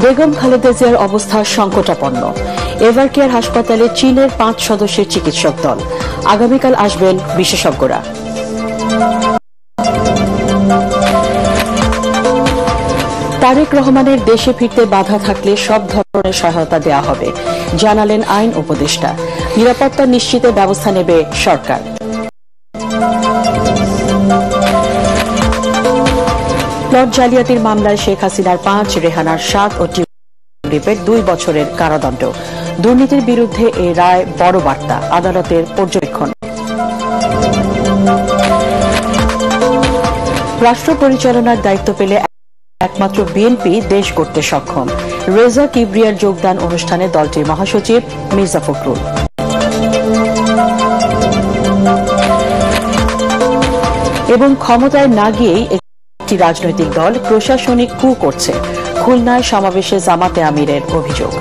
বেগম খালেদা জিয়ার অবস্থা সংকটাপন্ন। এভারকেয়ার হাসপাতালে চীনের 5 সদস্যের চিকিৎসক দল। আগামীকাল আসবেন বিশেষজ্ঞরা। তারেক রহমানের দেশে ফিরতে বাধা থাকলে সব ধরনের সহায়তা দেওয়া হবে, জানালেন আইন উপদেষ্টা। নিরাপত্তা নিশ্চিতে ব্যবস্থা নেবে সরকার। প্লট জালিয়াতির মামলায় শেখ হাসিনার 5, রেহানার 7 ও টিউলিপের 2 বছরের কারাদণ্ড। দুর্নীতির বিরুদ্ধে এই রায় বড় বার্তা, আদালতের পর্যবেক্ষণ। রাষ্ট্র পরিচালনার দায়িত্ব পেলে একমাত্র বিএনপি দেশ গড়তে সক্ষম। রেজা কিবরিয়ার যোগদান অনুষ্ঠানে দলটির মহাসচিব মির্জা ফখরুল। এবং ক্ষমতায় না গিয়েই একটি রাজনৈতিক দল প্রশাসনিক কু করছে, খুলনায় সমাবেশে জামাতে আমিরের অভিযোগ।